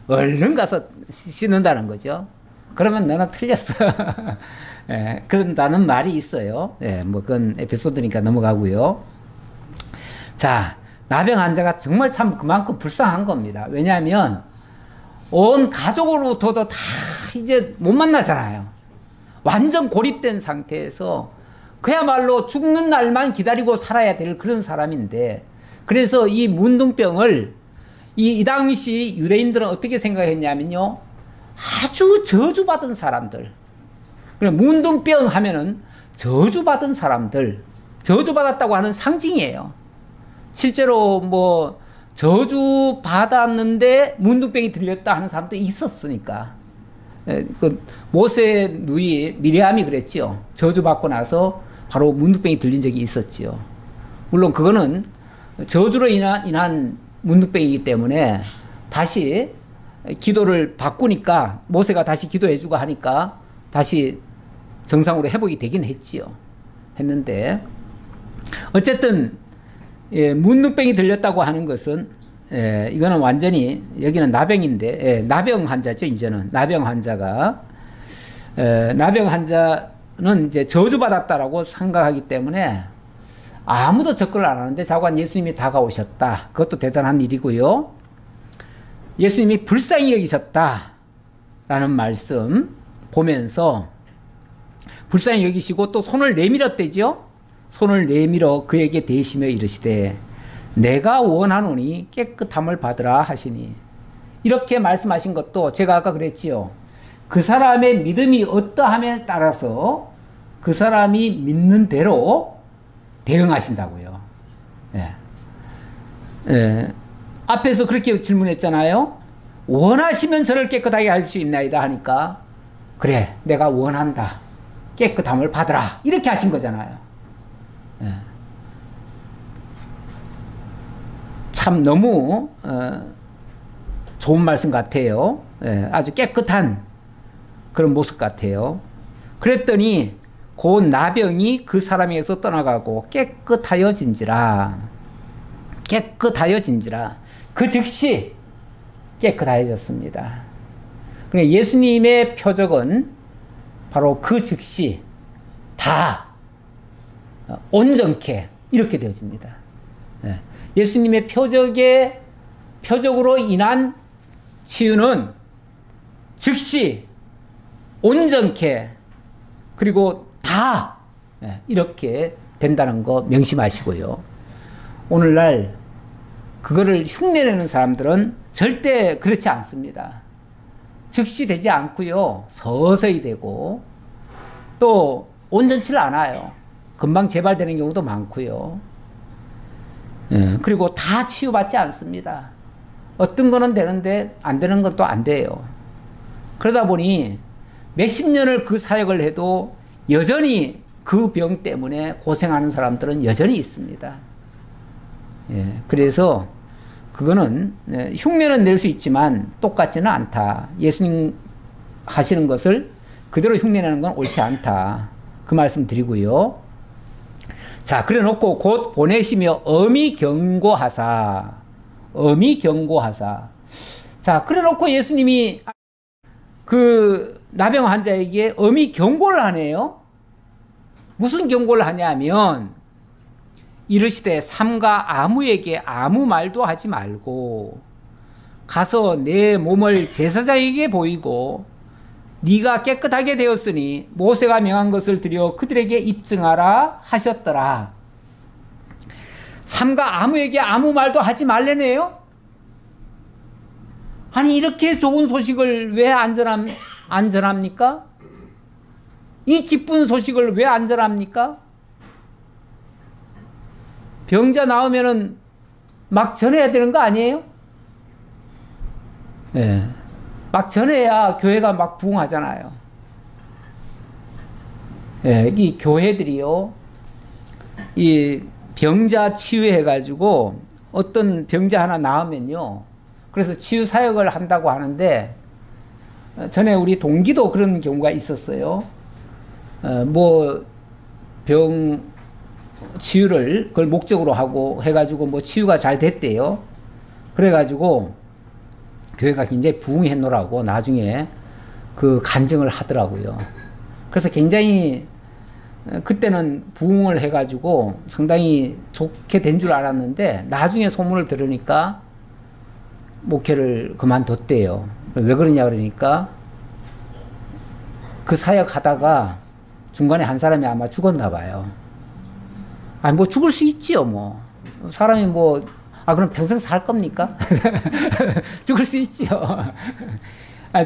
얼른 가서 씻는다는 거죠. 그러면 너는 틀렸어. 예. 그런다는 말이 있어요. 예. 뭐 그건 에피소드니까 넘어가고요. 자, 나병 환자가 정말 참 그만큼 불쌍한 겁니다. 왜냐하면 온 가족으로부터도 다 이제 못 만나잖아요. 완전 고립된 상태에서 그야말로 죽는 날만 기다리고 살아야 될 그런 사람인데, 그래서 이 문둥병을 이 당시 유대인들은 어떻게 생각했냐면요, 아주 저주받은 사람들, 문둥병 하면은 저주받은 사람들, 저주받았다고 하는 상징이에요. 실제로 뭐 저주 받았는데 문둥병이 들렸다 하는 사람도 있었으니까. 그 모세 누이 미리암이 그랬죠. 저주 받고 나서 바로 문둥병이 들린 적이 있었지요. 물론 그거는 저주로 인한 문둥병이기 때문에 다시 기도를 바꾸니까, 모세가 다시 기도해주고 하니까 다시 정상으로 회복이 되긴 했는데 어쨌든 예, 문둥병이 들렸다고 하는 것은 이거는 완전히 여기는 나병인데, 나병 환자죠. 이제는 나병 환자가 나병 환자는 이제 저주받았다라고 생각하기 때문에 아무도 접근을 안 하는데 자관 예수님이 다가오셨다. 그것도 대단한 일이고요. 예수님이 불쌍히 여기셨다라는 말씀 보면서 불쌍히 여기시고 또 손을 내밀었대죠. 손을 내밀어 그에게 대시며 이르시되 내가 원하노니 깨끗함을 받으라 하시니, 이렇게 말씀하신 것도 제가 아까 그랬지요. 그 사람의 믿음이 어떠함에 따라서 그 사람이 믿는 대로 대응하신다고요. 예. 예. 앞에서 그렇게 질문했잖아요. 원하시면 저를 깨끗하게 할 수 있나이다 하니까 그래 내가 원한다, 깨끗함을 받으라, 이렇게 하신 거잖아요. 예. 참 너무 좋은 말씀 같아요. 예. 아주 깨끗한 그런 모습 같아요. 그랬더니 곧 나병이 그 사람에게서 떠나가고 깨끗하여진지라. 그 즉시 깨끗하여졌습니다. 그러니까 예수님의 표적은 바로 그 즉시 다 온전케 이렇게 되어집니다. 예. 예수님의 표적으로 인한 치유는 즉시 온전케 그리고 다 이렇게 된다는 거 명심하시고요. 오늘날 그거를 흉내내는 사람들은 절대 그렇지 않습니다. 즉시 되지 않고요. 서서히 되고 또 온전치를 않아요. 금방 재발되는 경우도 많고요. 그리고 다 치유받지 않습니다. 어떤 거는 되는데 안 되는 것도 안 돼요. 그러다 보니 몇십 년을 그 사역을 해도 여전히 그 병 때문에 고생하는 사람들은 여전히 있습니다. 그래서 그거는 흉내는 낼 수 있지만 똑같지는 않다. 예수님 하시는 것을 그대로 흉내내는 건 옳지 않다. 그 말씀 드리고요. 자, 그래 놓고 곧 보내시며 엄히 경고하사. 자, 그래 놓고 예수님이 그 나병 환자에게 엄히 경고를 하네요. 무슨 경고를 하냐면 이르시되 삼가 아무에게 아무 말도 하지 말고 가서 내 몸을 제사장에게 보이고 네가 깨끗하게 되었으니 모세가 명한 것을 드려 그들에게 입증하라 하셨더라. 삼가 아무에게 아무 말도 하지 말래네요. 아니 이렇게 좋은 소식을 왜 안 전합니까? 이 기쁜 소식을 왜 안 전합니까? 병자 나오면은 막 전해야 되는 거 아니에요? 네. 막 전해야 교회가 막 부흥하잖아요. 네. 이 교회들이요, 이 병자 치유해가지고 어떤 병자 하나 나오면요, 그래서 치유 사역을 한다고 하는데, 전에 우리 동기도 그런 경우가 있었어요. 뭐 병 치유를 그걸 목적으로 하고 해가지고 뭐 치유가 잘 됐대요. 그래가지고 교회가 굉장히 부흥했노라고 나중에 그 간증을 하더라고요. 그래서 굉장히 그때는 부흥을 해가지고 상당히 좋게 된 줄 알았는데 나중에 소문을 들으니까 목회를 그만뒀대요. 왜 그러냐 그러니까 그 사역 하다가 중간에 한 사람이 아마 죽었나 봐요. 아니 뭐 죽을 수 있지요 뭐. 사람이 뭐 그럼 평생 살 겁니까? 죽을 수 있지요.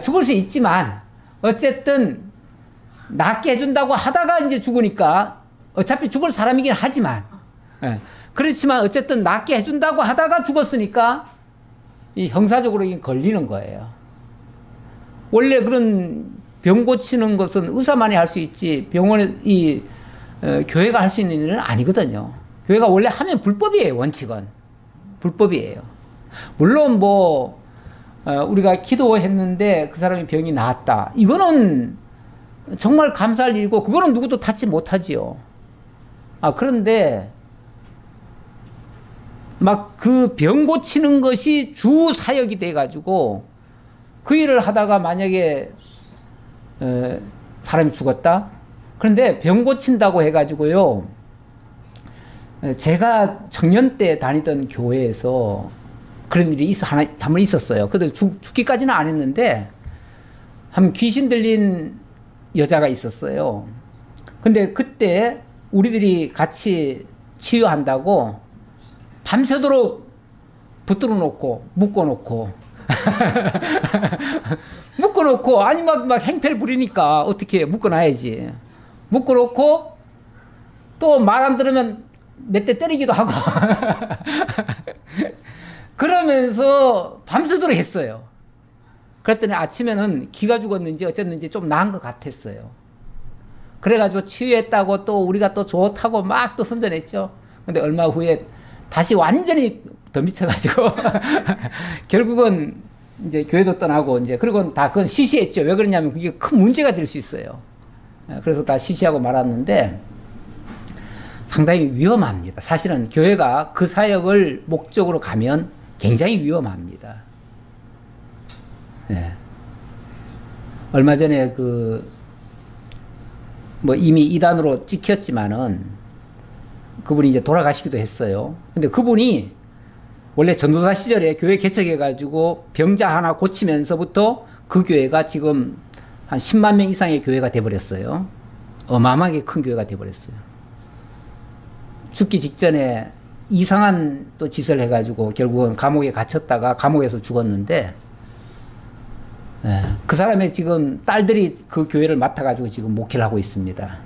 죽을 수 있지만 어쨌든 낫게 해준다고 하다가 이제 죽으니까 어차피 죽을 사람이긴 하지만 그렇지만 어쨌든 낫게 해준다고 하다가 죽었으니까 이 형사적으로 이게 걸리는 거예요. 원래 그런 병 고치는 것은 의사만이 할 수 있지 병원에 교회가 할 수 있는 일은 아니거든요. 교회가 원래 하면 불법이에요. 원칙은 불법이에요. 물론 뭐 우리가 기도했는데 그 사람이 병이 나았다, 이거는 정말 감사할 일이고 그거는 누구도 탓지 못하지요. 그런데 막 그 병 고치는 것이 주 사역이 돼 가지고 그 일을 하다가 만약에 사람이 죽었다? 그런데 병 고친다고 해가지고요, 제가 청년 때 다니던 교회에서 그런 일이 한 번 있었어요. 근데 죽기까지는 안 했는데, 한 귀신 들린 여자가 있었어요. 근데 그때 우리들이 같이 치유한다고 밤새도록 붙들어 놓고, 묶어 놓고, 묶어 놓고, 아니, 막 행패를 부리니까 어떻게 묶어 놔야지. 묶어 놓고, 또 말 안 들으면 몇 대 때리기도 하고. 그러면서 밤새도록 했어요. 그랬더니 아침에는 기가 죽었는지 어쨌는지 좀 나은 것 같았어요. 그래가지고 치유했다고 또 우리가 또 좋다고 막 또 선전했죠. 근데 얼마 후에 다시 완전히 더 미쳐가지고 결국은 이제 교회도 떠나고 이제 그리고 다 그건 시시했죠. 왜 그러냐면 그게 큰 문제가 될 수 있어요. 그래서 다 시시하고 말았는데 상당히 위험합니다. 사실은 교회가 그 사역을 목적으로 가면 굉장히 위험합니다. 네. 얼마 전에 뭐 이미 이단으로 찍혔지만은 그분이 이제 돌아가시기도 했어요. 근데 그분이 원래 전도사 시절에 교회 개척해가지고 병자 하나 고치면서부터 그 교회가 지금 한 10만 명 이상의 교회가 돼버렸어요. 어마어마하게 큰 교회가 돼버렸어요. 죽기 직전에 이상한 또 짓을 해가지고 결국은 감옥에 gat혔다가 감옥에서 죽었는데, 그 사람의 지금 딸들이 그 교회를 맡아가지고 지금 목회를 하고 있습니다.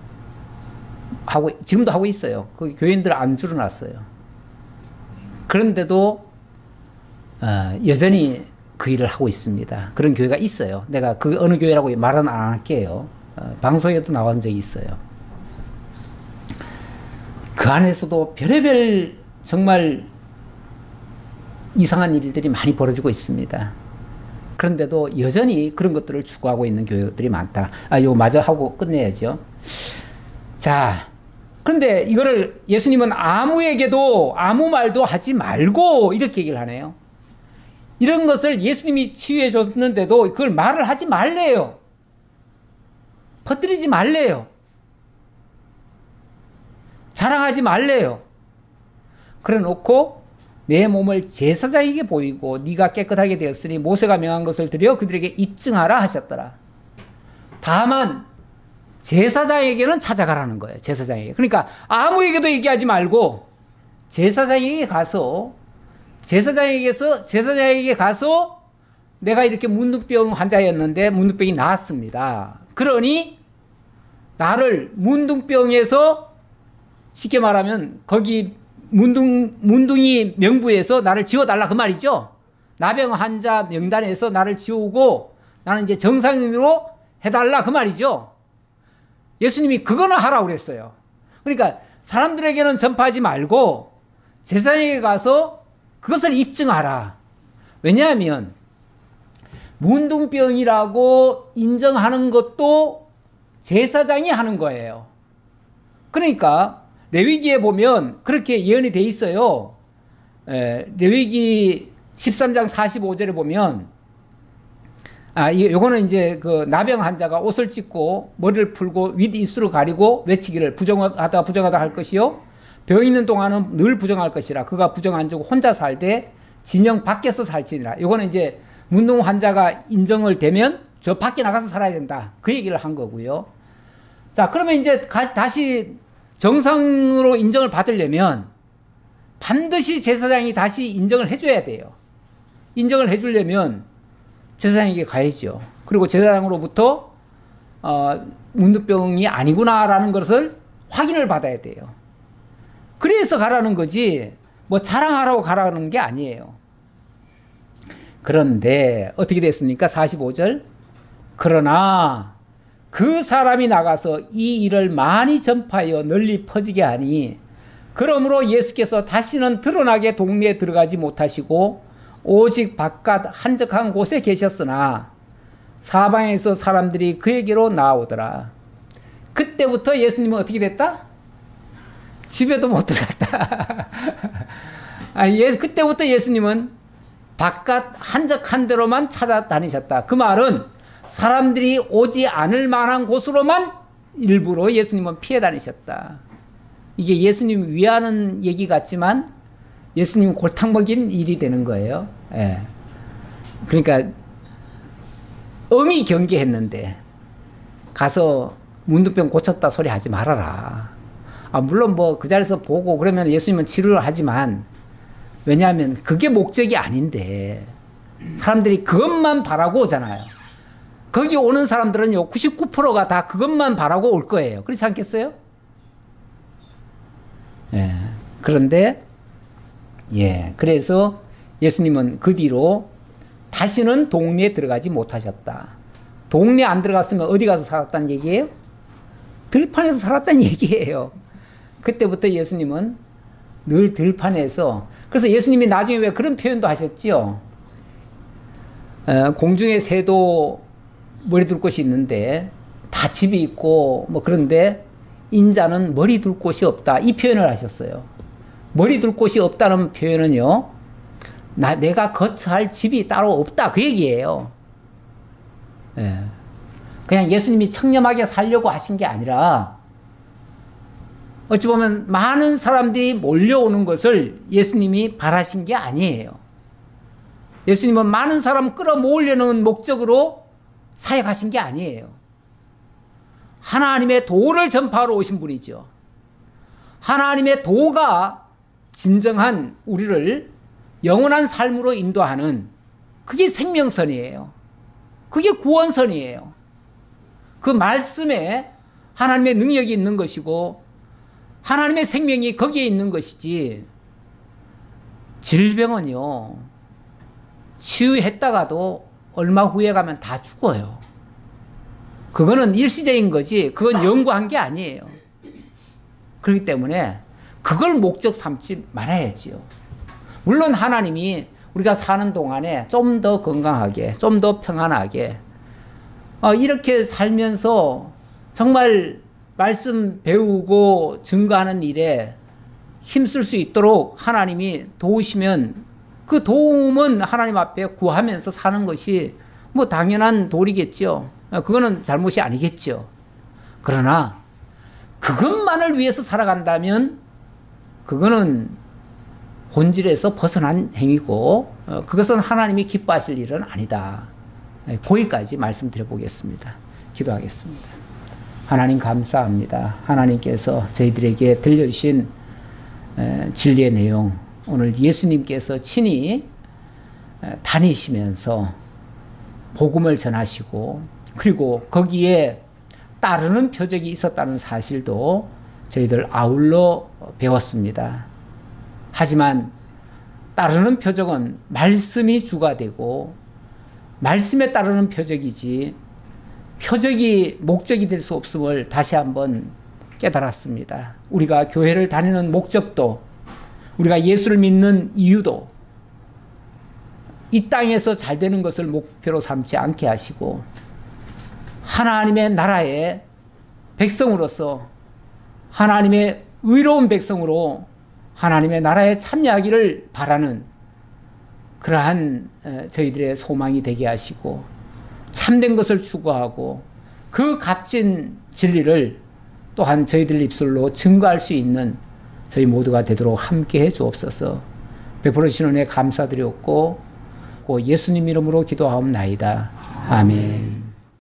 지금도 하고 있어요. 그 교인들 안 줄여놨어요. 그런데도 여전히 그 일을 하고 있습니다. 그런 교회가 있어요. 내가 그 어느 교회라고 말은 안 할게요. 방송에도 나온 적이 있어요. 그 안에서도 별의별 정말 이상한 일들이 많이 벌어지고 있습니다. 그런데도 여전히 그런 것들을 추구하고 있는 교회들이 많다. 이거 마저 하고 끝내야죠. 자, 그런데 이거를 예수님은 아무에게도 아무 말도 하지 말고 이렇게 얘기를 하네요. 이런 것을 예수님이 치유해 줬는데도 그걸 말을 하지 말래요. 퍼뜨리지 말래요. 자랑하지 말래요. 그래 놓고 내 몸을 제사장에게 보이고 네가 깨끗하게 되었으니 모세가 명한 것을 드려 그들에게 입증하라 하셨더라. 다만 제사장에게는 찾아가라는 거예요. 제사장에게. 그러니까 아무에게도 얘기하지 말고 제사장에게 가서 제사장에게 가서 내가 이렇게 문둥병 환자였는데 문둥병이 나았습니다. 그러니 나를 문둥병에서 쉽게 말하면 거기 문둥이 명부에서 나를 지워달라 그 말이죠. 나병 환자 명단에서 나를 지우고 나는 이제 정상인으로 해달라 그 말이죠. 예수님이 그거는 하라고 그랬어요. 그러니까 사람들에게는 전파하지 말고 제사장에게 가서 그것을 입증하라. 왜냐하면 문둥병이라고 인정하는 것도 제사장이 하는 거예요. 그러니까 레위기에 보면 그렇게 예언이 돼 있어요. 레위기 13장 45절에 보면 요거는 이제 그 나병 환자가 옷을 찢고 머리를 풀고 윗 입술을 가리고 외치기를 부정하다 할 것이요 병 있는 동안은 늘 부정할 것이라. 그가 부정 안 주고 혼자 살되 진영 밖에서 살지니라. 요거는 이제 문둥 환자가 인정을 되면 저 밖에 나가서 살아야 된다. 그 얘기를 한 거고요. 자, 그러면 이제 다시 정상으로 인정을 받으려면 반드시 제사장이 다시 인정을 해줘야 돼요. 인정을 해주려면 제사장에게 가야죠. 그리고 제사장으로부터 문둥병이 아니구나라는 것을 확인을 받아야 돼요. 그래서 가라는 거지 뭐 자랑하라고 가라는 게 아니에요. 그런데 어떻게 됐습니까? 45절. 그러나 그 사람이 나가서 이 일을 많이 전파하여 널리 퍼지게 하니 그러므로 예수께서 다시는 드러나게 동네에 들어가지 못하시고 오직 바깥 한적한 곳에 계셨으나 사방에서 사람들이 그에게로 나오더라. 그때부터 예수님은 어떻게 됐다? 집에도 못 들어갔다. 그때부터 예수님은 바깥 한적한 데로만 찾아다니셨다. 그 말은 사람들이 오지 않을 만한 곳으로만 일부러 예수님은 피해 다니셨다. 이게 예수님 위하는 얘기 같지만 예수님 골탕 먹인 일이 되는 거예요. 예. 그러니까 엄히 경계했는데 가서 문둥병 고쳤다 소리 하지 말아라. 물론 뭐 그 자리에서 보고 그러면 예수님은 치료를 하지만 왜냐하면 그게 목적이 아닌데 사람들이 그것만 바라고 오잖아요. 거기 오는 사람들은요 99%가 다 그것만 바라고 올 거예요. 그렇지 않겠어요? 예. 그런데 그래서 예수님은 그 뒤로 다시는 동네에 들어가지 못하셨다. 동네 안 들어갔으면 어디 가서 살았다는 얘기예요? 들판에서 살았다는 얘기예요. 그때부터 예수님은 늘 들판에서, 그래서 예수님이 나중에 왜 그런 표현도 하셨죠? 공중에 새도 머리 둘 곳이 있는데 다 집이 있고 뭐 그런데 인자는 머리 둘 곳이 없다. 이 표현을 하셨어요. 머리 둘 곳이 없다는 표현은요, 내가 거처할 집이 따로 없다. 그 얘기예요. 그냥 예수님이 청렴하게 살려고 하신 게 아니라 어찌 보면 많은 사람들이 몰려오는 것을 예수님이 바라신 게 아니에요. 예수님은 많은 사람 끌어모으려는 목적으로 사역하신 게 아니에요. 하나님의 도를 전파하러 오신 분이죠. 하나님의 도가 진정한 우리를 영원한 삶으로 인도하는, 그게 생명선이에요. 그게 구원선이에요. 그 말씀에 하나님의 능력이 있는 것이고 하나님의 생명이 거기에 있는 것이지, 질병은요, 치유했다가도 얼마 후에 가면 다 죽어요. 그거는 일시적인 거지, 그건 연구한 게 아니에요. 그렇기 때문에 그걸 목적 삼지 말아야지요. 물론 하나님이 우리가 사는 동안에 좀 더 건강하게, 좀 더 평안하게, 이렇게 살면서 정말 말씀 배우고 증거하는 일에 힘쓸 수 있도록 하나님이 도우시면, 그 도움은 하나님 앞에 구하면서 사는 것이 뭐 당연한 도리겠죠. 그거는 잘못이 아니겠죠. 그러나 그것만을 위해서 살아간다면 그거는 본질에서 벗어난 행위고, 그것은 하나님이 기뻐하실 일은 아니다. 거기까지 말씀드려 보겠습니다. 기도하겠습니다. 하나님 감사합니다. 하나님께서 저희들에게 들려주신 진리의 내용, 오늘 예수님께서 친히 다니시면서 복음을 전하시고, 그리고 거기에 따르는 표적이 있었다는 사실도 저희들 아울러 배웠습니다. 하지만 따르는 표적은 말씀이 주가 되고 말씀에 따르는 표적이지 표적이 목적이 될 수 없음을 다시 한번 깨달았습니다. 우리가 교회를 다니는 목적도, 우리가 예수를 믿는 이유도 이 땅에서 잘 되는 것을 목표로 삼지 않게 하시고, 하나님의 나라의 백성으로서, 하나님의 의로운 백성으로 하나님의 나라에 참여하기를 바라는 그러한 저희들의 소망이 되게 하시고, 참된 것을 추구하고 그 값진 진리를 또한 저희들 입술로 증거할 수 있는 저희 모두가 되도록 함께해 주옵소서. 베풀어 주신 은혜 감사드렸고 예수님 이름으로 기도하옵나이다. 아멘.